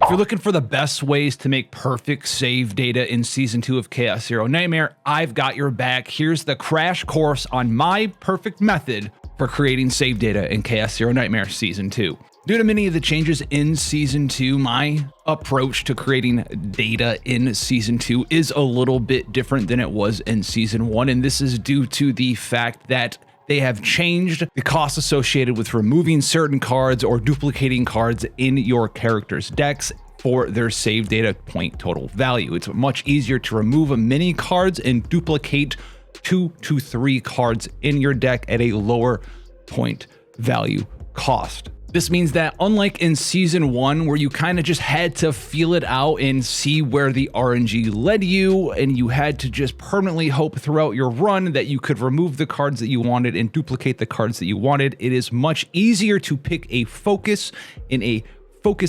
If you're looking for the best ways to make perfect save data in Season 2 of Chaos Zero Nightmare, I've got your back. Here's the crash course on my perfect method for creating save data in Chaos Zero Nightmare Season 2. Due to many of the changes in Season 2, my approach to creating data in Season 2 is a little bit different than it was in Season 1, and this is due to the fact that they have changed the costs associated with removing certain cards or duplicating cards in your character's decks for their save data point total value. It's much easier to remove many cards and duplicate 2 to 3 cards in your deck at a lower point value cost. This means that unlike in Season 1, where you kind of just had to feel it out and see where the RNG led you, and you had to just permanently hope throughout your run that you could remove the cards that you wanted and duplicate the cards that you wanted, it is much easier to pick a focus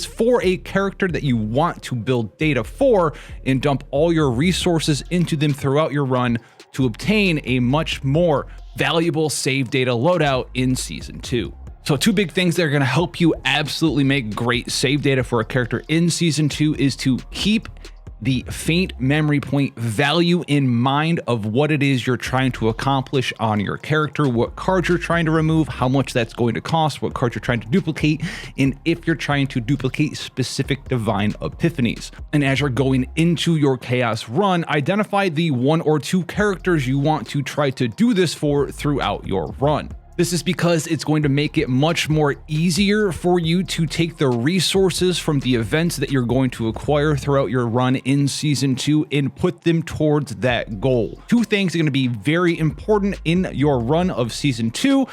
for a character that you want to build data for and dump all your resources into them throughout your run to obtain a much more valuable save data loadout in Season 2. So 2 big things that are going to help you absolutely make great save data for a character in Season 2 is to keep the faint memory point value in mind of what it is you're trying to accomplish on your character, what cards you're trying to remove, how much that's going to cost, what cards you're trying to duplicate, and if you're trying to duplicate specific divine epiphanies. And as you're going into your chaos run, identify the 1 or 2 characters you want to try to do this for throughout your run. This is because it's going to make it much more easier for you to take the resources from the events that you're going to acquire throughout your run in Season 2 and put them towards that goal. 2 things are going to be very important in your run of Season 2.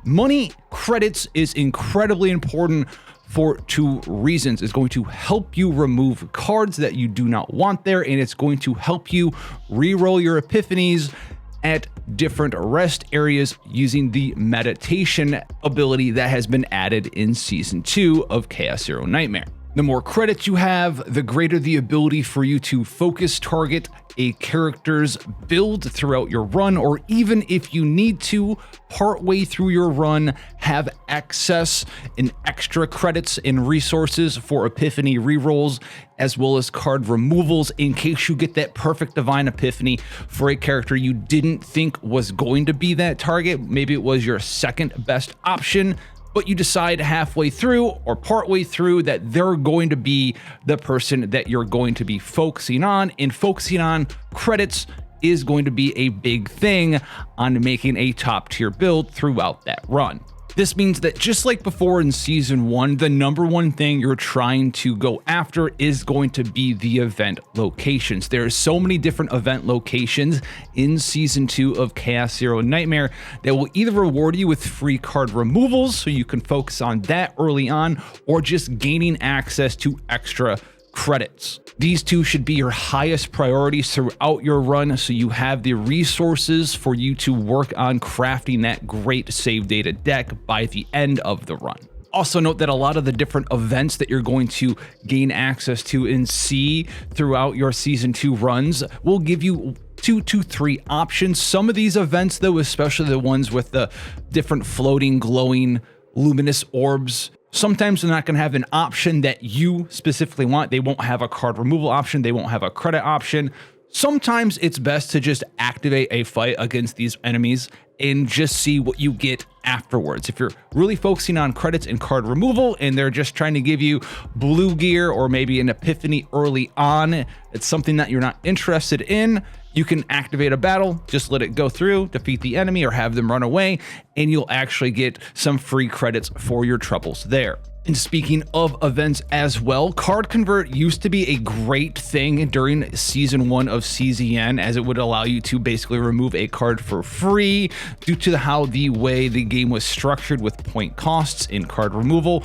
Money credits is incredibly important for 2 reasons. It's going to help you remove cards that you do not want there, and it's going to help you re-roll your epiphanies at different rest areas using the meditation ability that has been added in Season 2 of Chaos Zero Nightmare. The more credits you have, the greater the ability for you to focus target a character's build throughout your run, or even if you need to, partway through your run, have access and extra credits and resources for epiphany rerolls, as well as card removals in case you get that perfect divine epiphany for a character you didn't think was going to be that target. Maybe it was your second best option, but you decide halfway through or partway through that they're going to be the person that you're going to be focusing on, and focusing on credits is going to be a big thing on making a top tier build throughout that run. This means that just like before in Season 1, the number 1 thing you're trying to go after is going to be the event locations. There are so many different event locations in Season 2 of Chaos Zero Nightmare that will either reward you with free card removals so you can focus on that early on, or just gaining access to extra credits. These 2 should be your highest priorities throughout your run, so you have the resources for you to work on crafting that great save data deck by the end of the run. Also note that a lot of the different events that you're going to gain access to and see throughout your Season 2 runs will give you 2 to 3 options. Some of these events, though, especially the ones with the different floating, glowing, luminous orbs, sometimes they're not going to have an option that you specifically want. They won't have a card removal option. They won't have a credit option. Sometimes it's best to just activate a fight against these enemies and just see what you get afterwards. If you're really focusing on credits and card removal and they're just trying to give you blue gear or maybe an epiphany early on, it's something that you're not interested in, you can activate a battle, just let it go through, defeat the enemy or have them run away, and you'll actually get some free credits for your troubles there. And speaking of events as well, Card Convert used to be a great thing during Season 1 of CZN, as it would allow you to basically remove a card for free due to how the way the game was structured with point costs in card removal.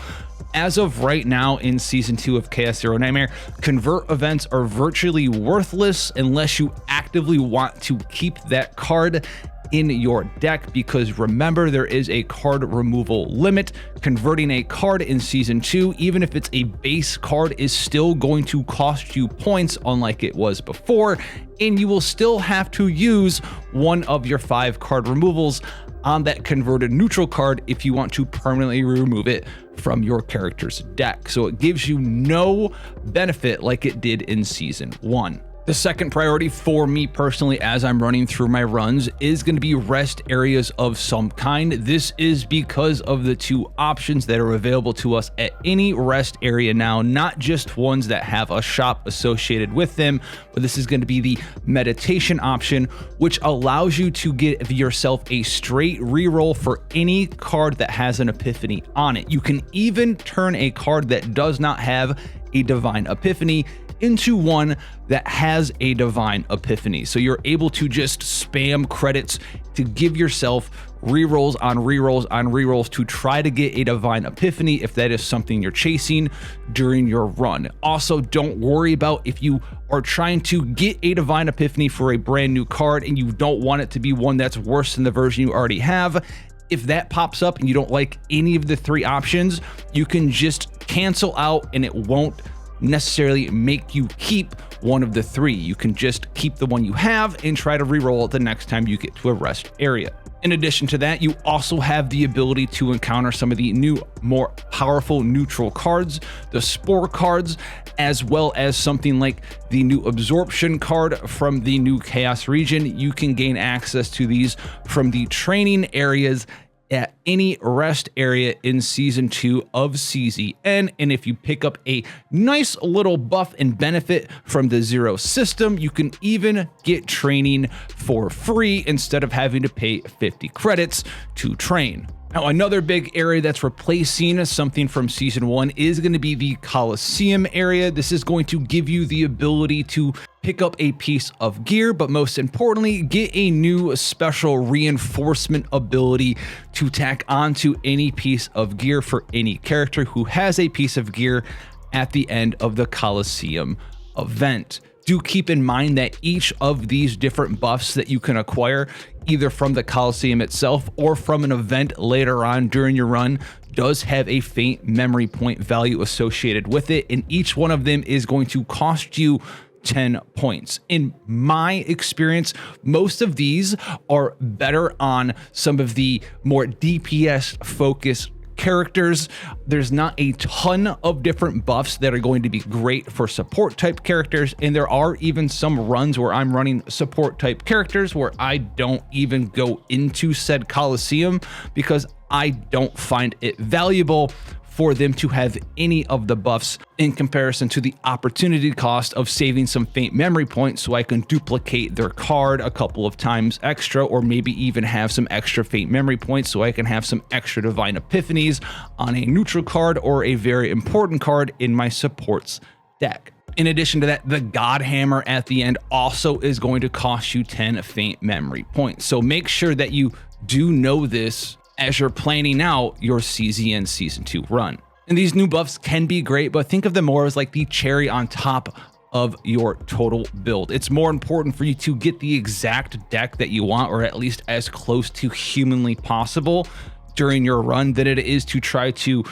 As of right now in Season 2 of Chaos Zero Nightmare, convert events are virtually worthless unless you actively want to keep that card in your deck, because remember, there is a card removal limit. Converting a card in Season 2, even if it's a base card, is still going to cost you points, unlike it was before, and you will still have to use one of your 5 card removals on that converted neutral card if you want to permanently remove it from your character's deck. So it gives you no benefit like it did in Season 1. The second priority for me personally as I'm running through my runs is going to be rest areas of some kind. This is because of the two options that are available to us at any rest area now, not just ones that have a shop associated with them, but this is going to be the meditation option, which allows you to give yourself a straight reroll for any card that has an epiphany on it. You can even turn a card that does not have a divine epiphany into one that has a divine epiphany. So you're able to just spam credits to give yourself rerolls on rerolls on rerolls to try to get a divine epiphany if that is something you're chasing during your run. Also, don't worry about if you are trying to get a divine epiphany for a brand new card and you don't want it to be one that's worse than the version you already have. If that pops up and you don't like any of the three options, you can just cancel out and it won't necessarily make you keep one of the three. You can just keep the one you have and try to reroll it the next time you get to a rest area. In addition to that, you also have the ability to encounter some of the new, more powerful neutral cards, the Spore cards, as well as something like the new Absorption card from the new Chaos region. You can gain access to these from the training areas at any rest area in Season 2 of CZN. And if you pick up a nice little buff and benefit from the Zero system, you can even get training for free instead of having to pay 50 credits to train. Now, another big area that's replacing something from Season 1 is going to be the Coliseum area. This is going to give you the ability to pick up a piece of gear, but most importantly, get a new special reinforcement ability to tack onto any piece of gear for any character who has a piece of gear at the end of the Coliseum event. Do keep in mind that each of these different buffs that you can acquire, either from the Coliseum itself or from an event later on during your run, does have a faint memory point value associated with it, and each one of them is going to cost you 10 points. In my experience, most of these are better on some of the more DPS focused characters. There's not a ton of different buffs that are going to be great for support type characters, and there are even some runs where I'm running support type characters where I don't even go into said Coliseum because I don't find it valuable for them to have any of the buffs in comparison to the opportunity cost of saving some faint memory points so I can duplicate their card a couple of times extra, or maybe even have some extra faint memory points so I can have some extra divine epiphanies on a neutral card or a very important card in my supports deck. In addition to that, the God Hammer at the end also is going to cost you 10 faint memory points. So make sure that you do know this as you're planning out your CZN Season 2 run. And these new buffs can be great, but think of them more as like the cherry on top of your total build. It's more important for you to get the exact deck that you want, or at least as close to humanly possible during your run, than it is to try to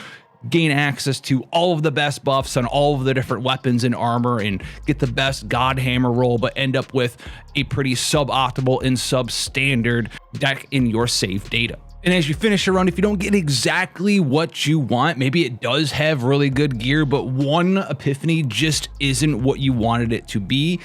gain access to all of the best buffs on all of the different weapons and armor and get the best God Hammer roll, but end up with a pretty suboptimal and substandard deck in your save data. And as you finish your run, if you don't get exactly what you want, maybe it does have really good gear, but one epiphany just isn't what you wanted it to be,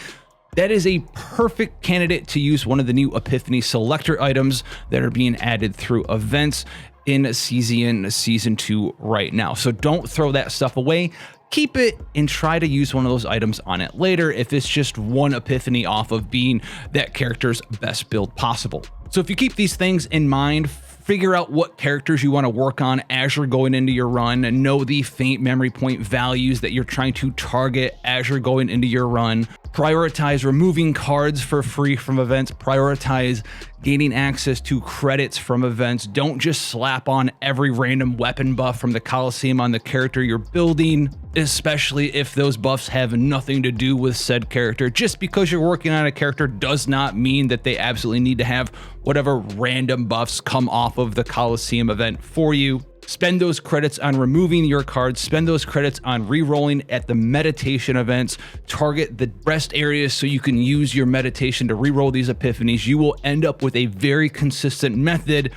that is a perfect candidate to use one of the new epiphany selector items that are being added through events in CZN Season 2 right now. So don't throw that stuff away. Keep it and try to use one of those items on it later if it's just one epiphany off of being that character's best build possible. So if you keep these things in mind, figure out what characters you want to work on as you're going into your run, and know the faint memory point values that you're trying to target as you're going into your run. Prioritize removing cards for free from events. Prioritize gaining access to credits from events. Don't just slap on every random weapon buff from the Coliseum on the character you're building, especially if those buffs have nothing to do with said character. Just because you're working on a character does not mean that they absolutely need to have whatever random buffs come off of the Coliseum event for you. Spend those credits on removing your cards, spend those credits on re-rolling at the meditation events, target the rest areas so you can use your meditation to re-roll these epiphanies. You will end up with a very consistent method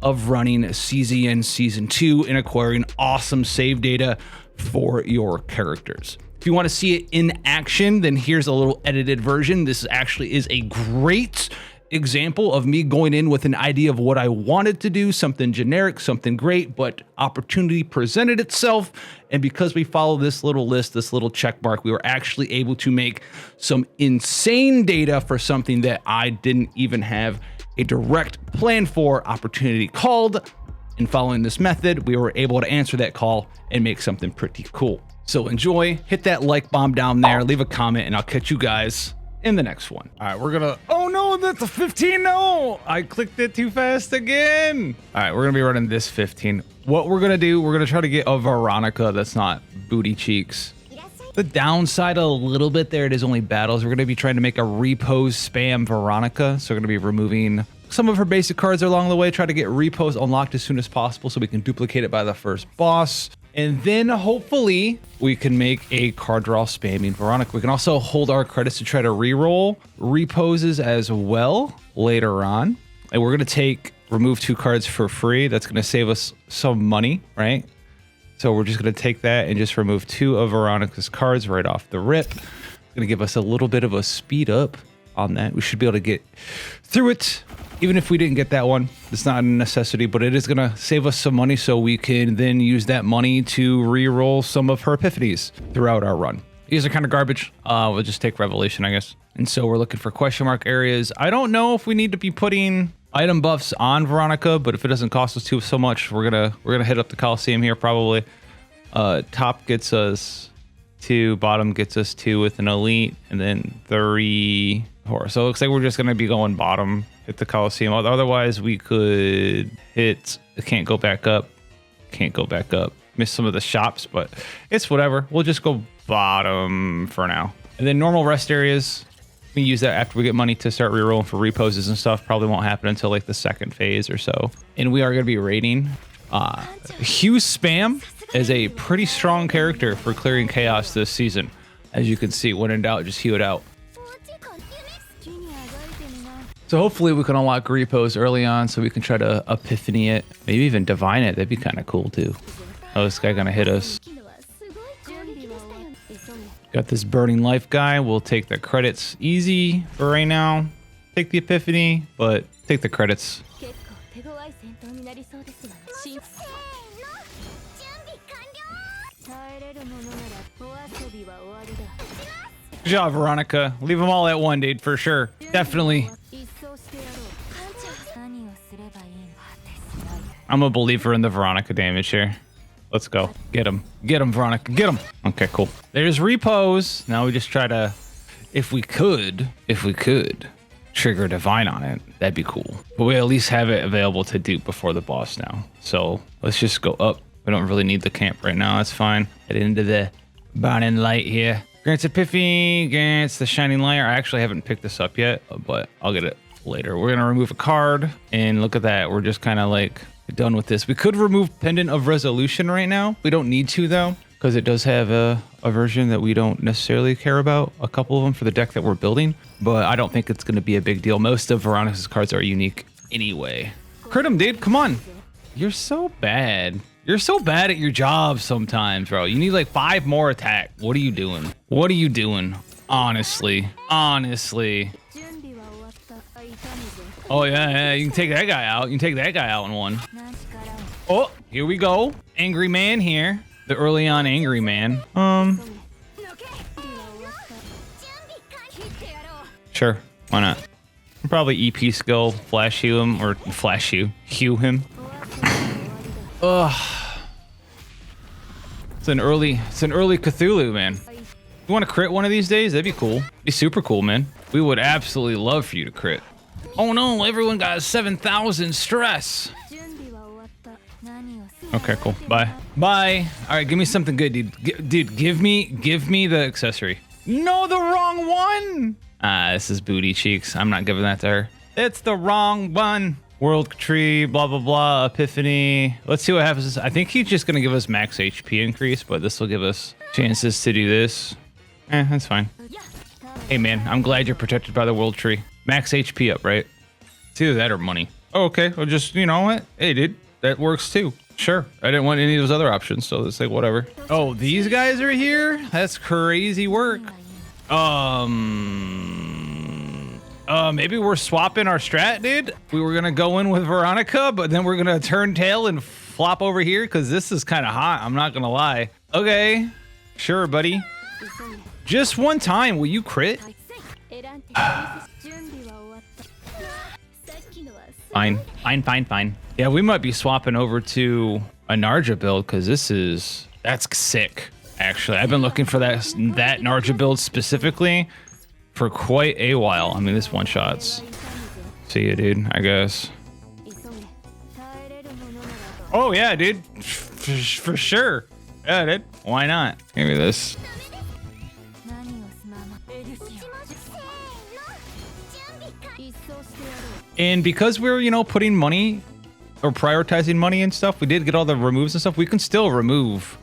of running CZN Season 2 and acquiring awesome save data for your characters. If you want to see it in action, then here's a little edited version. This actually is a great example of me going in with an idea of what I wanted to do, something generic, something great, but opportunity presented itself. And because we follow this little list, this little check mark, we were actually able to make some insane data for something that I didn't even have a direct plan for. Opportunity called, and following this method, we were able to answer that call and make something pretty cool. So enjoy, hit that like bomb down there, leave a comment, and I'll catch you guys in the next one. All right, we're gonna, oh no, that's a 15, no! I clicked it too fast again. All right, we're gonna be running this 15. What we're gonna do, we're gonna try to get a Veronica that's not booty cheeks. The downside a little bit there, it is only battles. We're gonna be trying to make a repose spam Veronica. So we're gonna be removing some of her basic cards along the way, try to get repose unlocked as soon as possible so we can duplicate it by the first boss. And then hopefully we can make a card draw spamming Veronica. We can also hold our credits to try to reroll reposes as well later on. And we're gonna remove 2 cards for free. That's gonna save us some money, right? So we're just gonna take that and just remove 2 of Veronica's cards right off the rip. It's gonna give us a little bit of a speed up on that. We should be able to get through it. Even if we didn't get that one, it's not a necessity, but it is going to save us some money so we can then use that money to re-roll some of her epiphanies throughout our run. These are kind of garbage. We'll just take Revelation, I guess. And so we're looking for question mark areas. I don't know if we need to be putting item buffs on Veronica, but if it doesn't cost us so much, we're gonna hit up the Coliseum here probably. Top gets us 2, bottom gets us 2 with an elite, and then 3 horror. So it looks like we're just gonna be going bottom, hit the Coliseum. Otherwise we could hit, can't go back up, miss some of the shops, but it's whatever. We'll just go bottom for now. And then normal rest areas, we use that after we get money to start rerolling for reposes and stuff. Probably won't happen until like the second phase or so. And we are gonna be raiding Hugh Spam is a pretty strong character for clearing chaos this season. As you can see, when in doubt, just hew it out. So hopefully we can unlock repos early on so we can try to epiphany it. Maybe even divine it. That'd be kind of cool too. Oh, this guy gonna hit us. Got this burning life guy. We'll take the credits easy for right now. Take the epiphany, but take the credits. Good job, Veronica. Leave them all at 1, dude, for sure. Definitely. I'm a believer in the Veronica damage here. Let's go. Get him. Get him, Veronica. Get him. Okay, cool. There's repose. Now we just try to, if we could, trigger divine on it. That'd be cool. But we at least have it available to dupe before the boss now. So let's just go up. We don't really need the camp right now. That's fine. Head into the burning light here. Grants Epiphany, grants the Shining Light. I actually haven't picked this up yet, but I'll get it later. We're gonna remove a card, and look at that. We're just kind of like done with this. We could remove Pendant of Resolution right now. We don't need to though, because it does have a version that we don't necessarily care about. A couple of them for the deck that we're building, but I don't think it's gonna be a big deal. Most of Veronica's cards are unique anyway. Crit him, dude. Come on. You're so bad. You're so bad at your job sometimes, bro. You need like 5 more attack. What are you doing? What are you doing? Honestly. Honestly. Oh, yeah. You can take that guy out. You can take that guy out in 1. Oh, here we go. Angry man here. The early on angry man. Sure. Why not? Probably EP skill, flash hew him, or hew him. Ugh. It's an early Cthulhu, man. You want to crit one of these days? That'd be cool. Be super cool, man. We would absolutely love for you to crit. Oh no, everyone got 7,000 stress. Okay, cool. Bye. Bye. All right, give me something good, dude. Dude, give me the accessory. No, the wrong one. This is booty cheeks. I'm not giving that to her. It's the wrong one. World tree, blah, blah, blah, epiphany. Let's see what happens. I think he's just going to give us max HP increase, but this will give us chances to do this. That's fine. Hey, man, I'm glad you're protected by the world tree. Max HP up, right? It's either that or money. Oh, okay. Well, just, you know what? Hey, dude, that works too. Sure. I didn't want any of those other options, so it's like, whatever. Oh, these guys are here? That's crazy work. Maybe we're swapping our strat, dude. We were gonna go in with Veronica, but then we're gonna turn tail and flop over here because this is kind of hot. I'm not gonna lie. Okay, sure, buddy. Just one time, will you crit? Fine. Yeah, we might be swapping over to a Narja build because that's sick. Actually, I've been looking for that Narja build specifically for quite a while. I mean, this one shots. See ya, dude, I guess. Oh yeah, dude, for sure. Yeah, dude, why not? Give me this. And because we're, you know, putting money or prioritizing money and stuff, we did get all the removes and stuff. We can still remove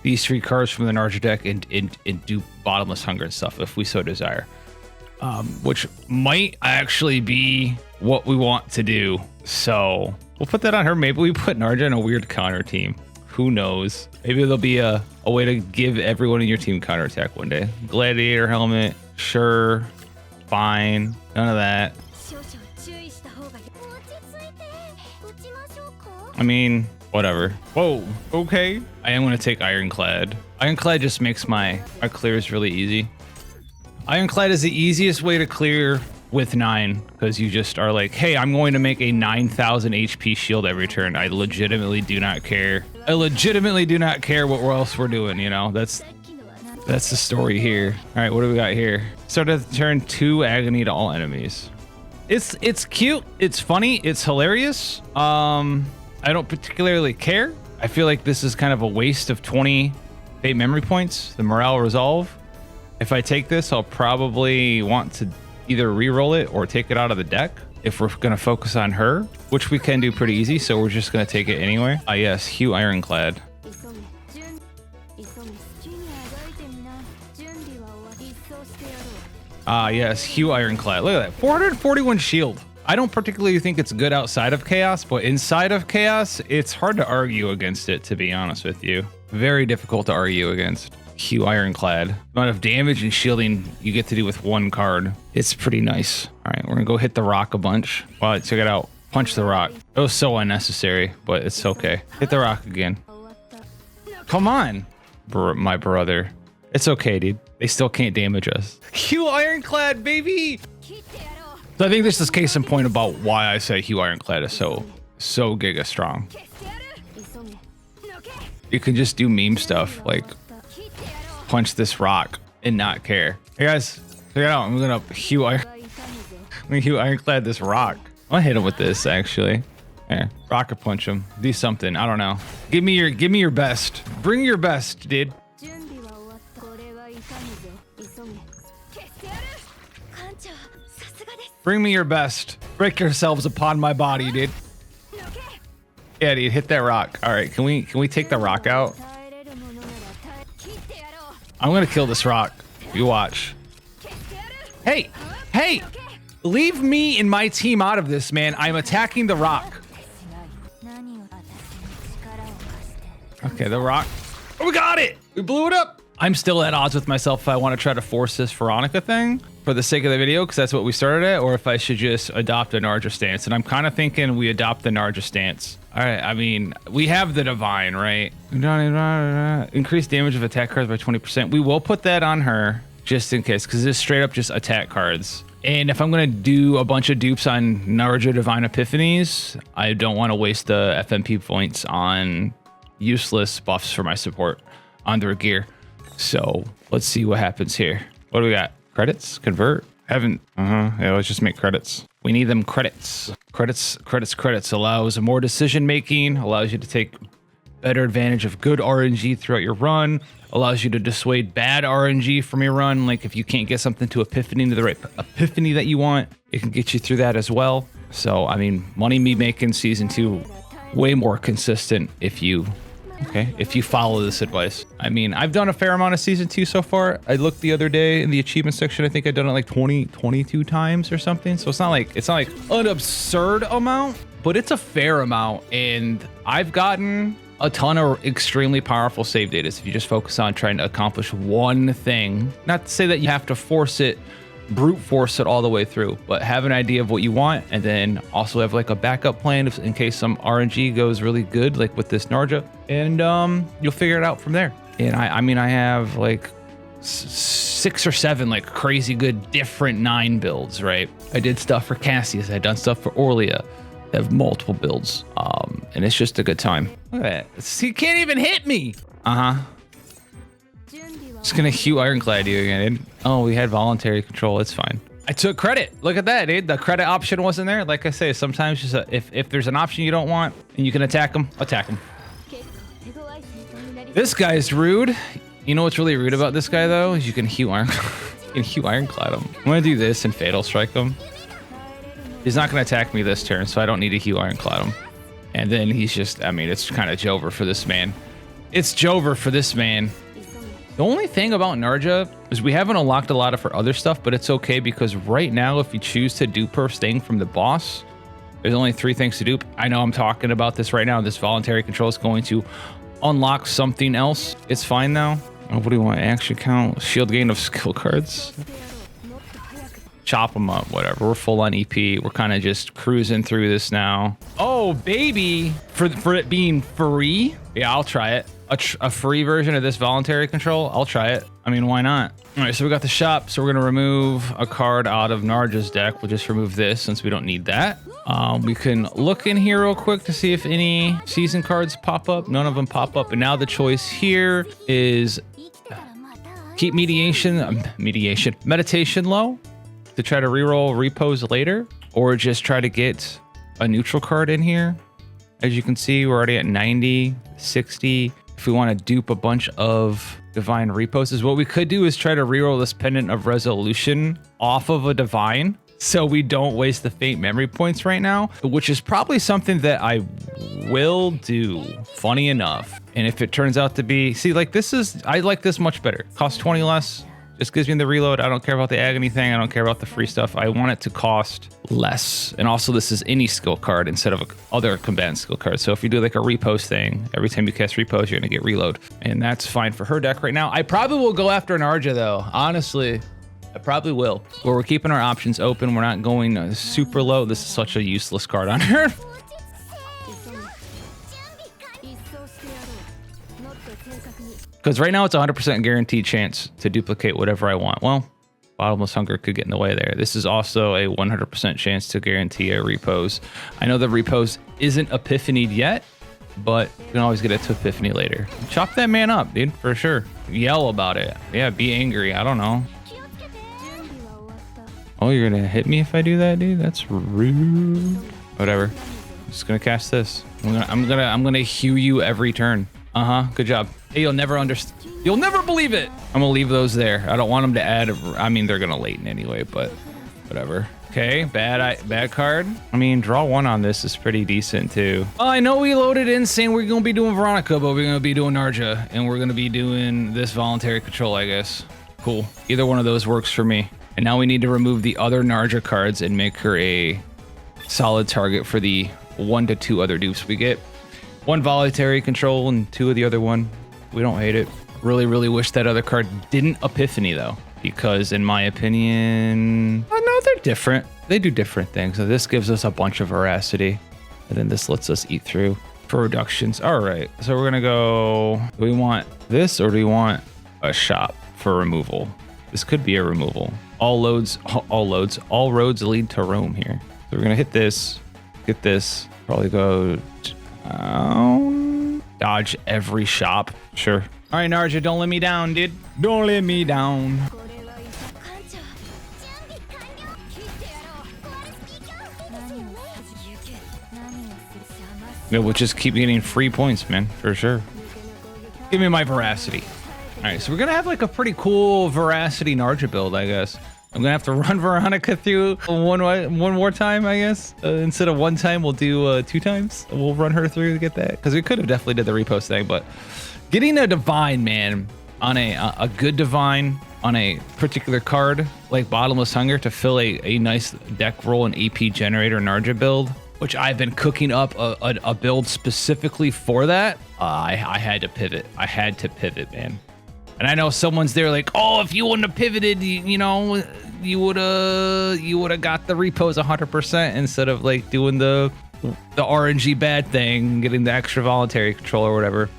these 3 cards from the Narja deck and do Bottomless Hunger and stuff if we so desire. Which might actually be what we want to do. So we'll put that on her. Maybe we put Narja in a weird counter team. Who knows? Maybe there'll be a way to give everyone in your team counterattack one day. Gladiator helmet, sure, fine, none of that. I mean, whatever. Whoa, okay. I am gonna take Ironclad. Ironclad just makes my clears really easy. Ironclad is the easiest way to clear with 9 because you just are like, hey, I'm going to make a 9,000 HP shield every turn. I legitimately do not care. I legitimately do not care what else we're doing, you know? That's the story here. All right, what do we got here? Start at the turn, 2 agony to all enemies. It's cute, it's funny, it's hilarious. I don't particularly care. I feel like this is kind of a waste of 20 fate memory points, the morale resolve. If I take this, I'll probably want to either re-roll it or take it out of the deck if we're going to focus on her, which we can do pretty easy, so we're just going to take it anyway. Ah, yes, Hugh Ironclad. Ah, yes, Hugh Ironclad. Look at that, 441 shield. I don't particularly think it's good outside of Chaos, but inside of Chaos, it's hard to argue against it, to be honest with you. Very difficult to argue against. Hugh Ironclad. The amount of damage and shielding you get to do with 1 card. It's pretty nice. All right, we're gonna go hit the rock a bunch. Wow, check it out. Punch the rock. It was so unnecessary, but it's okay. Hit the rock again. Come on, my brother. It's okay, dude. They still can't damage us. Hugh Ironclad, baby! So I think this is case in point about why I say Hugh Ironclad is so giga strong. You can just do meme stuff like punch this rock and not care. Hey guys, check it out. I'm gonna Hugh Ironclad this rock. I'll hit him with this actually. Yeah, rocket punch him. Do something. I don't know. Give me your best. Bring your best, dude. Bring me your best. Break yourselves upon my body, dude. Yeah, dude, hit that rock. All right, can we take the rock out? I'm gonna kill this rock. You watch. Hey, leave me and my team out of this, man. I'm attacking the rock. Okay, the rock. Oh, we got it. We blew it up. I'm still at odds with myself if I want to try to force this Veronica thing for the sake of the video, because that's what we started at, or if I should just adopt a Narja stance. And I'm kind of thinking we adopt the Narja stance. All right, I mean, we have the Divine, right? Increase damage of attack cards by 20%. We will put that on her just in case, because it's straight up just attack cards. And if I'm going to do a bunch of dupes on Narja Divine Epiphanies, I don't want to waste the FMP points on useless buffs for my support on their gear. So let's see what happens here. What do we got? Credits? Convert? Haven't. Yeah, let's just make credits. We need them credits. Credits allows more decision making, allows you to take better advantage of good RNG throughout your run, allows you to dissuade bad RNG from your run. Like if you can't get something to epiphany to the right epiphany that you want, it can get you through that as well. So, I mean, money me making season 2 way more consistent if you follow this advice. I mean, I've done a fair amount of season 2 so far. I looked the other day in the achievement section. I think I've done it like 22 times or something. So it's not like an absurd amount, but it's a fair amount. And I've gotten a ton of extremely powerful save data if you just focus on trying to accomplish one thing. Not to say that you have to force it, brute force it all the way through, but have an idea of what you want, and then also have like a backup plan in case some RNG goes really good, like with this Narja, and you'll figure it out from there. And I mean, I have like 6 or 7 like crazy good different 9 builds, right? I did stuff for Cassius, I done stuff for Orlia. I have multiple builds, and it's just a good time. Look at that. He can't even hit me. Just gonna Hugh Ironclad you again. Oh, we had voluntary control. It's fine. I took credit. Look at that, dude. The credit option wasn't there. Like I say, sometimes just if there's an option you don't want and you can attack them, attack them. This guy's rude. You know what's really rude about this guy though? Is you can Hugh Ironclad him. I'm gonna do this and Fatal Strike him. He's not gonna attack me this turn, so I don't need to Hugh Ironclad him. And then he's just, I mean, it's kind of Jover for this man. It's Jover for this man. The only thing about Narja is we haven't unlocked a lot of her other stuff, but it's okay because right now, if you choose to dupe her staying from the boss, there's only 3 things to dupe. I know I'm talking about this right now. This voluntary control is going to unlock something else. It's fine now. Oh, what do you want? Action count, shield gain of skill cards. Chop them up, whatever. We're full on EP. We're kind of just cruising through this now. Oh, baby. For it being free? Yeah, I'll try it. A free version of this voluntary control, I'll try it. I mean, why not? All right, so we got the shop. So we're gonna remove a card out of Narja's deck. We'll just remove this since we don't need that. We can look in here real quick to see if any season cards pop up. None of them pop up. And now the choice here is keep meditation low to try to reroll repos later, or just try to get a neutral card in here. As you can see, we're already at 90, 60. If we want to dupe a bunch of divine reposes, what we could do is try to reroll this Pendant of Resolution off of a divine, so we don't waste the faint memory points right now, which is probably something that I will do, funny enough. And if it turns out to be, see, like this is, I like this much better. Costs 20 less. Just gives me the reload. I don't care about the agony thing. I don't care about the free stuff. I want it to cost less. And also this is any skill card instead of other combatant skill cards. So if you do like a repose thing, every time you cast repose, you're gonna get reload. And that's fine for her deck right now. I probably will go after Narja though. Honestly, I probably will. Where we're keeping our options open. We're not going super low. This is such a useless card on her. Because right now it's 100% guaranteed chance to duplicate whatever I want. Well, Bottomless Hunger could get in the way there. This is also a 100% chance to guarantee a repose. I know the repose isn't epiphanied yet, but you can always get it to epiphany later. Chop that man up, dude, for sure. Yell about it. Yeah, be angry. I don't know. Oh, you're gonna hit me if I do that, dude? That's rude. Whatever. I'm just gonna cast this. I'm gonna hew you every turn. Good job. Hey, you'll never understand. You'll never believe it. I'm gonna leave those there. I don't want them to add. I mean, they're gonna latent anyway, but whatever. Okay, bad card. I mean, draw 1 on this is pretty decent too. Oh, I know we loaded in saying we're gonna be doing Veronica, but we're gonna be doing Narja, and we're gonna be doing this voluntary control, I guess. Cool. Either one of those works for me. And now we need to remove the other Narja cards and make her a solid target for the 1 to 2 other dupes we get. 1 voluntary control and 2 of the other one. We don't hate it. Really wish that other card didn't epiphany though, because in my opinion, oh no, they're different. They do different things. So this gives us a bunch of veracity, and then this lets us eat through for reductions. All right, so we're gonna go, do we want this or do we want a shop for removal? This could be a removal. All roads lead to Rome here. So we're gonna hit this, get this, probably go down, dodge every shop. Sure. All right, Narja, don't let me down, dude. Don't let me down. Yeah, we'll just keep getting free points, man, for sure. Give me my veracity. All right, so we're gonna have like a pretty cool veracity Narja build, I guess. I'm gonna have to run Veronica through one more time, I guess. Instead of 1 time, we'll do 2 times. We'll run her through to get that, because we could have definitely did the repost thing, but getting a divine, man, on a good divine on a particular card like Bottomless Hunger to fill a nice deck roll and AP generator Narja build which I've been cooking up a build specifically for that. I had to pivot. I had to pivot, man. And I know someone's there like, oh, if you wouldn't have pivoted, you know, you would have got the repos 100% instead of like doing the RNG bad thing, getting the extra voluntary control or whatever.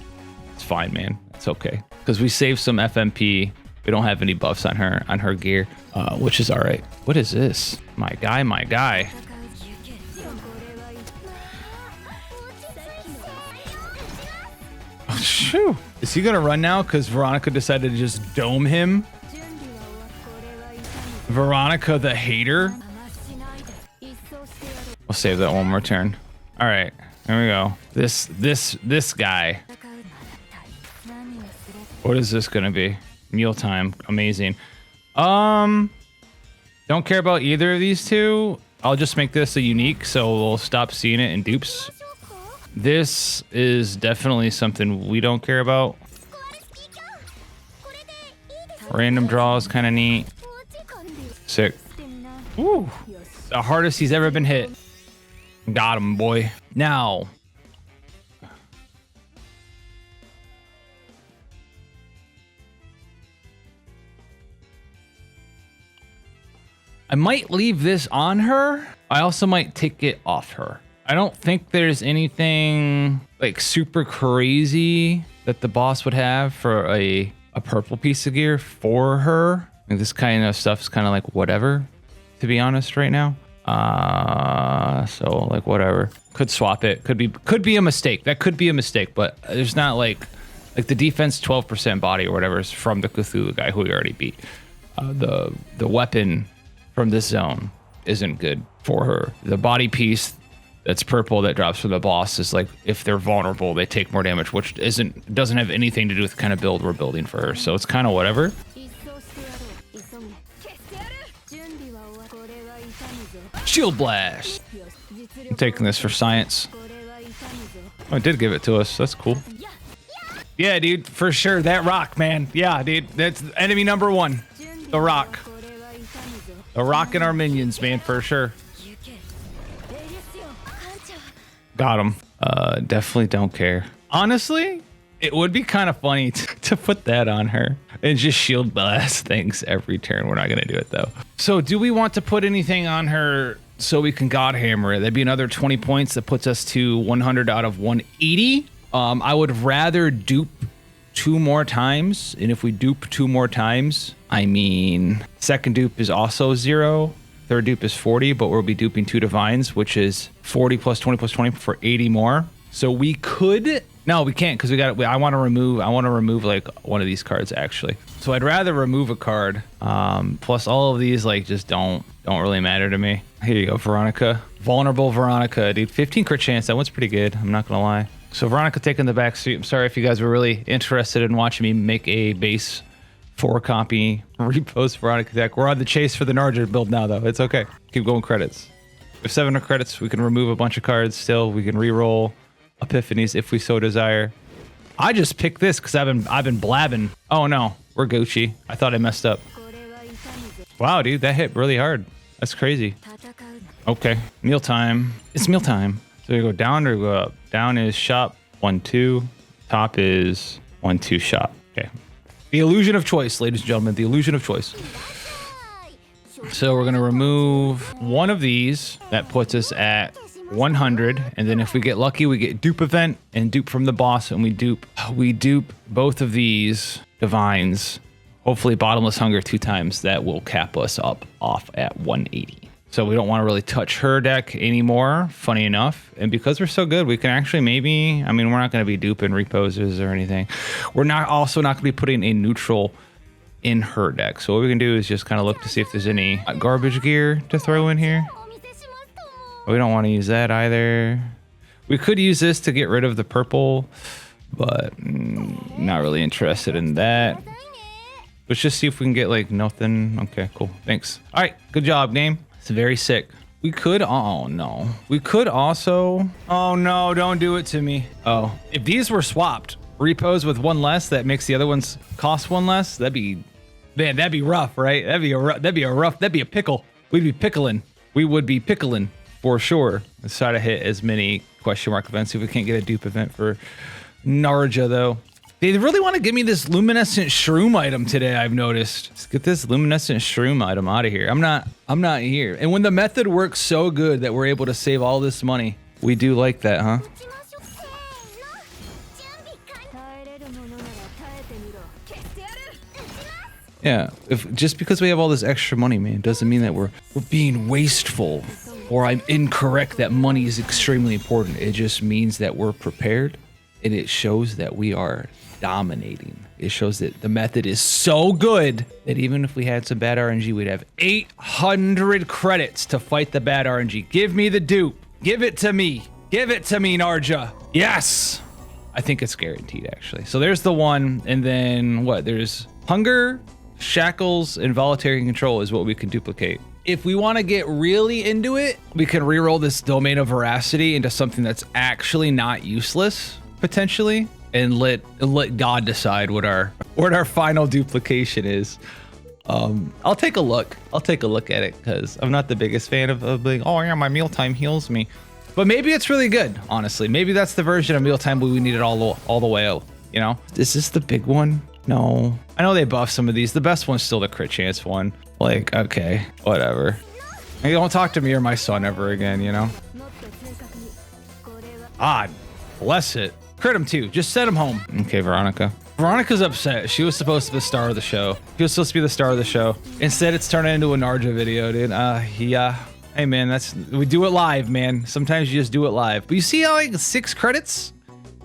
It's fine, man. It's okay because we saved some FMP. We don't have any buffs on her gear, which is all right. What is this? My guy, my guy. Oh, shoo. Is he gonna run now? Because Veronica decided to just dome him. Veronica the hater. We'll save that one more turn. All right, there we go. This guy. What is this gonna be? Mealtime, amazing. Don't care about either of these two. I'll just make this a unique, so we'll stop seeing it in dupes. This is definitely something we don't care about. Random draw is kind of neat. Sick. Woo. The hardest he's ever been hit. Got him, boy. Now. I might leave this on her. I also might take it off her. I don't think there's anything like super crazy that the boss would have for a purple piece of gear for her. Like this kind of stuff's kind of like whatever, to be honest, right now. So like whatever. Could swap it. Could be a mistake. That could be a mistake, but there's not like the defense 12% body or whatever is from the Cthulhu guy who we already beat. The weapon from this zone isn't good for her. The body piece that's purple that drops from the boss is like if they're vulnerable, they take more damage, which doesn't have anything to do with the kind of build we're building for her. So it's kind of whatever. Shield blast. I'm taking this for science. Oh, it did give it to us. That's cool. Yeah, dude, for sure. That rock, man. Yeah, dude, that's enemy number one. The rock. The rock and our minions, man, for sure. Got him. Definitely don't care. Honestly, it would be kind of funny to put that on her and just shield blast things every turn. We're not going to do it, though. So do we want to put anything on her so we can God Hammer it? That'd be another 20 points. That puts us to 100 out of 180. I would rather dupe 2 more times. And if we dupe 2 more times, I mean, second dupe is also 0. Third dupe is 40, but we'll be duping 2 divines, which is 40 plus 20 plus 20 for 80 more. So we could, no, we can't because I want to remove like one of these cards actually. So I'd rather remove a card. Plus all of these like just don't really matter to me. Here you go, Veronica. Vulnerable Veronica, dude. 15 crit chance. That one's pretty good. I'm not gonna lie. So Veronica taking the back seat. I'm sorry if you guys were really interested in watching me make a base 4 copy repost Veronica deck. We're on the chase for the Narger build now, though. It's okay. Keep going credits. With 700 credits, we can remove a bunch of cards still. We can re-roll Epiphanies if we so desire. I just picked this because I've been blabbing. Oh no, we're Gucci. I thought I messed up. Wow, dude, that hit really hard. That's crazy. Okay, mealtime. It's mealtime. So we go down or go up. Down is shop 1-2. Top is 1-2 shop. Okay. The illusion of choice, ladies and gentlemen. The illusion of choice. So we're gonna remove one of these. That puts us at 100, and then if we get lucky, we get dupe event and dupe from the boss, and we dupe both of these divines. Hopefully, bottomless hunger 2 times. That will cap us off at 180. So we don't want to really touch her deck anymore. Funny enough, and because we're so good, we can actually maybe. I mean, we're not going to be duping reposes or anything. We're not going to be putting a neutral in her deck. So what we can do is just kind of look to see if there's any garbage gear to throw in here. We don't want to use that either. We could use this to get rid of the purple, but not really interested in that. Let's just see if we can get like nothing. Okay, cool. Thanks. All right, good job, game. It's very sick. We could, oh no. We could also, oh no, don't do it to me. Oh, if these were swapped, repos with 1 less, that makes the other ones cost 1 less. That'd be, man, that'd be rough, right? That'd be a pickle. We'd be pickling. We would be pickling. for sure. Let's try to hit as many question mark events. See if we can't get a dupe event for Narja though. They really want to give me this luminescent shroom item today, I've noticed. Let's get this luminescent shroom item out of here. I'm not here. And when the method works so good that we're able to save all this money, we do like that, huh? Yeah, if just because we have all this extra money, man, doesn't mean that we're being wasteful or I'm incorrect that money is extremely important. It just means that we're prepared and it shows that we are dominating. It shows that the method is so good that even if we had some bad RNG, we'd have 800 credits to fight the bad RNG. Give me the dupe. Give it to me. Give it to me, Narja. Yes. I think it's guaranteed, actually. So there's the one. And then what? There's hunger, shackles, and voluntary control is what we can duplicate. If we want to get really into it, we can reroll this domain of veracity into something that's actually not useless, potentially, and let God decide what our final duplication is. I'll take a look. I'll take a look at it because I'm not the biggest fan of being, oh yeah, my mealtime heals me. But maybe it's really good, honestly. Maybe that's the version of mealtime where we need it all the way out, you know? Is this the big one? No. I know they buff some of these. The best one's still the crit chance one. Like, okay, whatever. Hey, don't talk to me or my son ever again, you know? Ah, bless it. Crit him too. Just send him home. Okay, Veronica. Veronica's upset. She was supposed to be the star of the show. She was supposed to be the star of the show. Instead, it's turning into a Narja video, dude. Yeah. Hey, man, we do it live, man. Sometimes you just do it live. But you see how, like, 6 credits?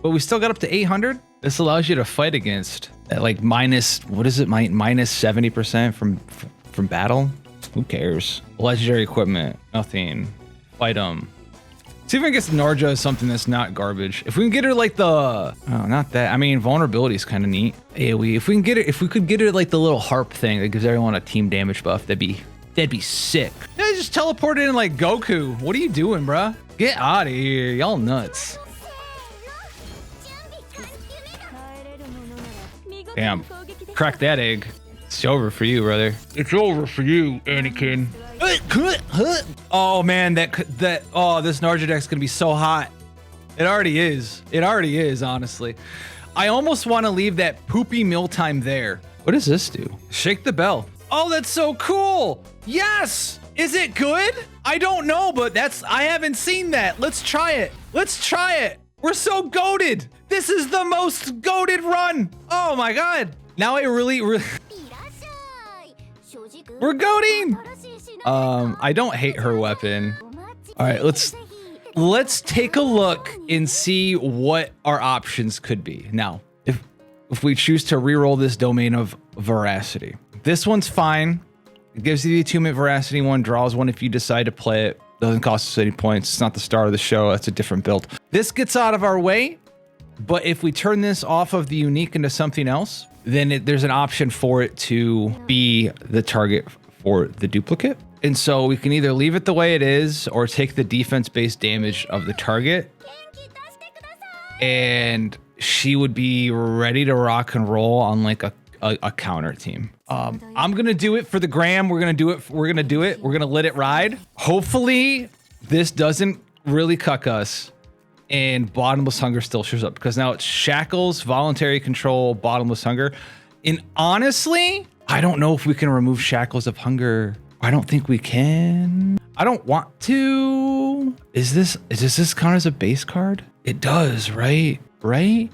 But we still got up to 800? This allows you to fight against at, like, minus 70% from battle? Who cares? Legendary equipment. Nothing. Fight them. See if we can get Narja as something that's not garbage. If we can get her like oh, not that. I mean, vulnerability is kind of neat. AoE. If we could get her like the little harp thing that gives everyone a team damage buff, that'd be sick. Yeah, just teleported in like Goku. What are you doing, bruh? Get out of here. Y'all nuts. Damn. Crack that egg. It's over for you, brother. It's over for you, Anakin. Oh man, this Narja deck's gonna be so hot. It already is. It already is, honestly. I almost want to leave that poopy mealtime there. What does this do? Shake the bell. Oh, that's so cool. Yes. Is it good? I don't know, but I haven't seen that. Let's try it. Let's try it. We're so goated. This is the most goated run. Oh my God. Now I really we're goating. I don't hate her weapon. All right, let's take a look and see what our options could be. Now, if we choose to reroll this domain of veracity, this one's fine. It gives you the attunement veracity one, draws one if you decide to play it. Doesn't cost us any points. It's not the star of the show. That's a different build. This gets out of our way, but if we turn this off of the unique into something else, then there's an option for it to be the target for the duplicate. And so we can either leave it the way it is or take the defense-based damage of the target. And she would be ready to rock and roll on like a counter team. I'm gonna do it for the gram. We're gonna do it. We're gonna let it ride. Hopefully this doesn't really cuck us and bottomless hunger still shows up, because now it's shackles, voluntary control, bottomless hunger. And honestly, I don't know if we can remove shackles of hunger. I don't think we can. I don't want to. Does this count as a base card? It does, right? Right?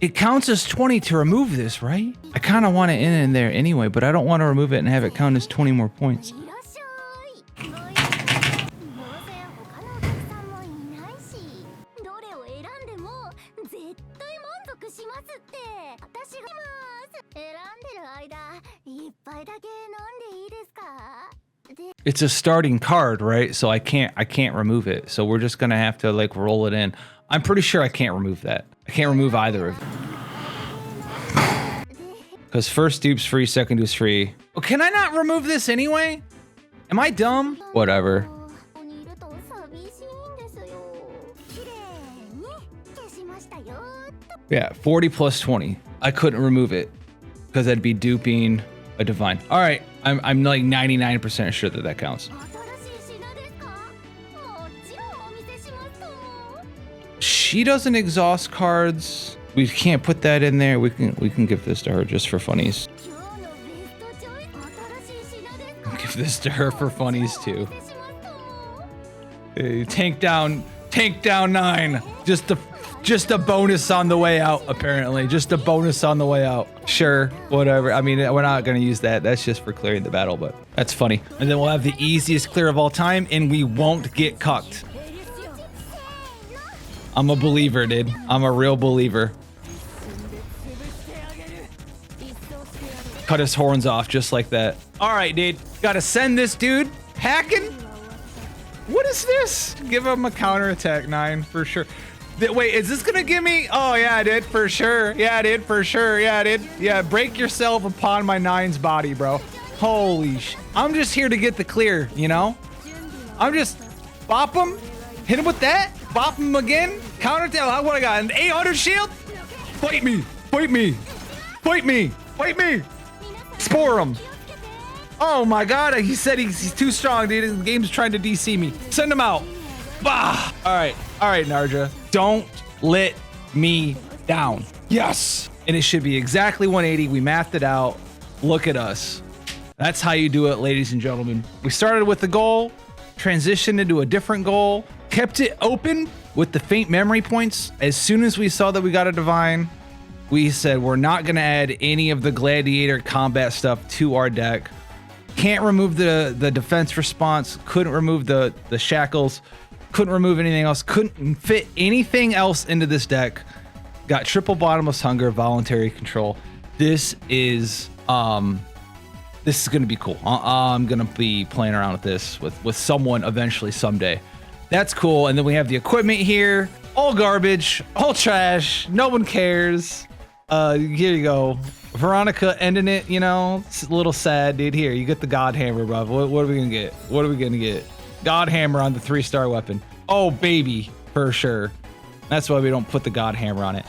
It counts as 20 to remove this, right? I kind of want it in there anyway, but I don't want to remove it and have it count as 20 more points. It's a starting card, right? So I can't remove it. So we're just gonna have to like roll it in. I'm pretty sure I can't remove that. I can't remove either of them. Because first dupe's free, second dupe's free. Oh, can I not remove this anyway? Am I dumb? Whatever. Yeah, 40 plus 20. I couldn't remove it because I'd be duping a divine. All right, I'm like 99% sure that that counts. She doesn't exhaust cards. We can't put that in there. We can give this to her just for funnies. Give this to her for funnies too. Hey, tank down 9. Just a bonus on the way out, apparently. Just a bonus on the way out. Sure, whatever. I mean, we're not gonna use that. That's just for clearing the battle, but that's funny. And then we'll have the easiest clear of all time, and we won't get cucked. I'm a believer, dude. I'm a real believer. Cut his horns off just like that. All right, dude. Gotta send this dude packing. What is this? Give him a counterattack 9 for sure. Wait, is this gonna give me? Oh yeah, I did for sure. Yeah, I did for sure. Yeah, I did. Yeah, break yourself upon my 9's body, bro. Holy sh! I'm just here to get the clear, you know? I'm just bop him, hit him with that, bop him again, counterattack. What I got? An 800 shield? Fight me! Fight me! Fight me! Fight me! Spore him! Oh my god, he said he's too strong, dude. The game's trying to DC me. Send him out. Bah! All right, Narja. Don't let me down. Yes! And it should be exactly 180. We mathed it out. Look at us. That's how you do it, ladies and gentlemen. We started with the goal, transitioned into a different goal, kept it open with the faint memory points. As soon as we saw that we got a divine, we said we're not going to add any of the gladiator combat stuff to our deck. Can't remove the defense response, couldn't remove the shackles, couldn't remove anything else, couldn't fit anything else into this deck. Got triple bottomless hunger, voluntary control. This is gonna be cool. I'm gonna be playing around with this with someone eventually someday. That's cool. And then we have the equipment here, all garbage, all trash, no one cares. Here you go. Veronica ending it, you know, it's a little sad, dude. Here, you get the God Hammer, bro. What are we gonna get? What are we gonna get? God Hammer on the 3-star weapon. Oh, baby, for sure. That's why we don't put the God Hammer on it.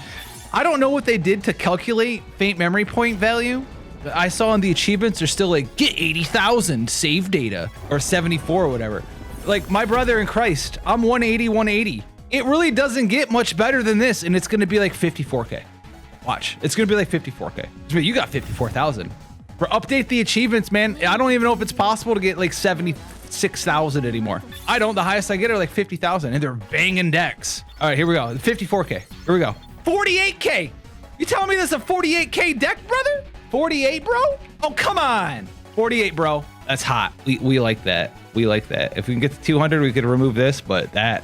I don't know what they did to calculate faint memory point value. I saw in the achievements, they're still like, get 80,000 save data or 74 or whatever. Like my brother in Christ, I'm 180. It really doesn't get much better than this, and it's gonna be like 54K. Watch, it's gonna be like 54K. You got 54,000. For update the achievements, man. I don't even know if it's possible to get like 76,000 anymore. I don't. The highest I get are like 50,000, and they're banging decks. All right, here we go. 54K. Here we go. 48K. You telling me this is a 48K deck, brother? 48, bro? Oh, come on. 48, bro. That's hot. We like that. We like that. If we can get to 200, we could remove this, but that